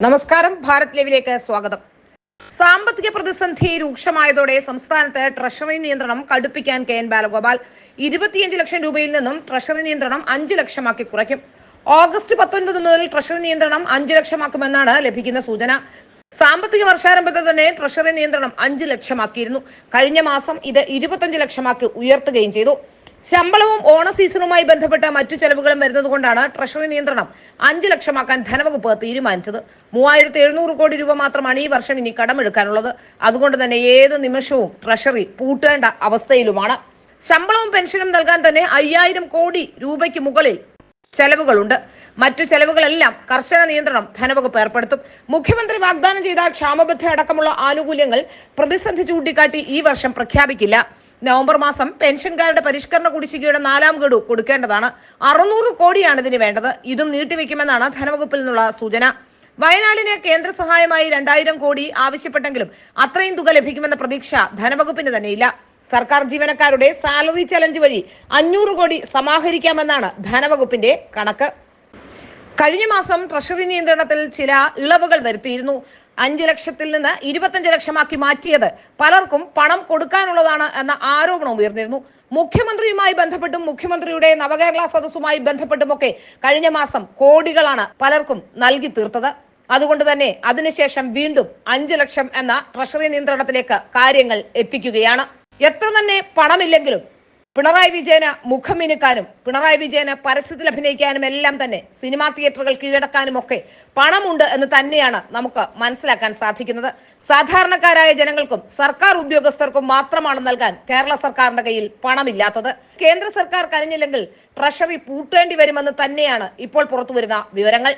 നമസ്കാരം. ഭാരത് ലൈവിലേക്ക് സ്വാഗതം. സാമ്പത്തിക പ്രതിസന്ധി രൂക്ഷമായതോടെ സംസ്ഥാനത്ത് ട്രഷറി നിയന്ത്രണം കടുപ്പിക്കാൻ കെ എൻ ബാലഗോപാൽ 25 ലക്ഷം രൂപയിൽ നിന്നും ട്രഷറി നിയന്ത്രണം 5 ലക്ഷമാക്കി കുറയ്ക്കും. ഓഗസ്റ്റ് 19 മുതൽ ട്രഷറി നിയന്ത്രണം 5 ലക്ഷമാക്കുമെന്നാണ് ലഭിക്കുന്ന സൂചന. സാമ്പത്തിക വർഷാരംഭത്തിൽ തന്നെ ട്രഷറി നിയന്ത്രണം 5 ലക്ഷമാക്കിയിരുന്നു. കഴിഞ്ഞ മാസം ഇത് 25 ലക്ഷമാക്കി ഉയർത്തുകയും ചെയ്തു. ശമ്പളവും ഓണ സീസണുമായി ബന്ധപ്പെട്ട മറ്റു ചെലവുകളും വരുന്നതുകൊണ്ടാണ് ട്രഷറി നിയന്ത്രണം 5 ലക്ഷമാക്കാൻ ധനവകുപ്പ് തീരുമാനിച്ചത്. 3700 കോടി രൂപ മാത്രമാണ് ഈ വർഷം ഇനി കടമെടുക്കാനുള്ളത്. അതുകൊണ്ട് തന്നെ ഏത് നിമിഷവും ട്രഷറി പൂട്ടേണ്ട അവസ്ഥയിലുമാണ്. ശമ്പളവും പെൻഷനും നൽകാൻ തന്നെ 5000 കോടി രൂപയ്ക്ക് മുകളിൽ ചെലവുകളുണ്ട്. മറ്റു ചെലവുകളെല്ലാം കർശന നിയന്ത്രണം ധനവകുപ്പ് ഏർപ്പെടുത്തും. മുഖ്യമന്ത്രി വാഗ്ദാനം ചെയ്ത ക്ഷാമബദ്ധ അടക്കമുള്ള ആനുകൂല്യങ്ങൾ പ്രതിസന്ധി ചൂണ്ടിക്കാട്ടി ഈ വർഷം പ്രഖ്യാപിക്കില്ല. നവംബർ മാസം പെൻഷൻകാരുടെ പരിഷ്കരണ കുടിശ്ശികയുടെ 4ാം ഗഡു കൊടുക്കേണ്ടതാണ്. 600 കോടിയാണ് ഇതിന് വേണ്ടത്. ഇതും നീട്ടിവെക്കുമെന്നാണ് ധനവകുപ്പിൽ നിന്നുള്ള സൂചന. വയനാടിന് കേന്ദ്ര സഹായമായി 2000 കോടി ആവശ്യപ്പെട്ടെങ്കിലും അത്രയും തുക ലഭിക്കുമെന്ന പ്രതീക്ഷ ധനവകുപ്പിന് തന്നെയില്ല. സർക്കാർ ജീവനക്കാരുടെ സാലറി ചലഞ്ച് വഴി 500 കോടി സമാഹരിക്കാമെന്നാണ് ധനവകുപ്പിന്റെ കണക്ക്. കഴിഞ്ഞ മാസം ട്രഷറി നിയന്ത്രണത്തിൽ ചില ഇളവുകൾ വരുത്തിയിരുന്നു. 5 ലക്ഷത്തിൽ നിന്ന് 25 ലക്ഷമാക്കി മാറ്റിയത് പലർക്കും പണം കൊടുക്കാനുള്ളതാണ് എന്ന ആരോപണം ഉയർന്നിരുന്നു. മുഖ്യമന്ത്രിയുമായി ബന്ധപ്പെട്ടും മുഖ്യമന്ത്രിയുടെ നവകേരള സദസ്സുമായി ബന്ധപ്പെട്ടുമൊക്കെ കഴിഞ്ഞ മാസം കോടികളാണ് പലർക്കും നൽകി തീർത്തത്. അതുകൊണ്ട് തന്നെ അതിനുശേഷം വീണ്ടും 5 ലക്ഷം എന്ന ട്രഷറി നിയന്ത്രണത്തിലേക്ക് കാര്യങ്ങൾ എത്തിക്കുകയാണ്. എത്ര തന്നെ പണമില്ലെങ്കിലും പിണറായി വിജയന് മുഖം മിനുക്കാനും പിണറായി വിജയന് പരസ്യത്തിൽ അഭിനയിക്കാനും എല്ലാം തന്നെ സിനിമാ തിയേറ്ററുകൾ കീഴടക്കാനും ഒക്കെ പണമുണ്ട് എന്ന് തന്നെയാണ് നമുക്ക് മനസ്സിലാക്കാൻ സാധിക്കുന്നത്. സാധാരണക്കാരായ ജനങ്ങൾക്കും സർക്കാർ ഉദ്യോഗസ്ഥർക്കും മാത്രമാണ് നൽകാൻ കേരള സർക്കാരിന്റെ കയ്യിൽ പണമില്ലാത്തത്. കേന്ദ്ര സർക്കാർ കനിഞ്ഞില്ലെങ്കിൽ ട്രഷറി പൂട്ടേണ്ടി വരുമെന്ന് തന്നെയാണ് ഇപ്പോൾ പുറത്തുവരുന്ന വിവരങ്ങൾ.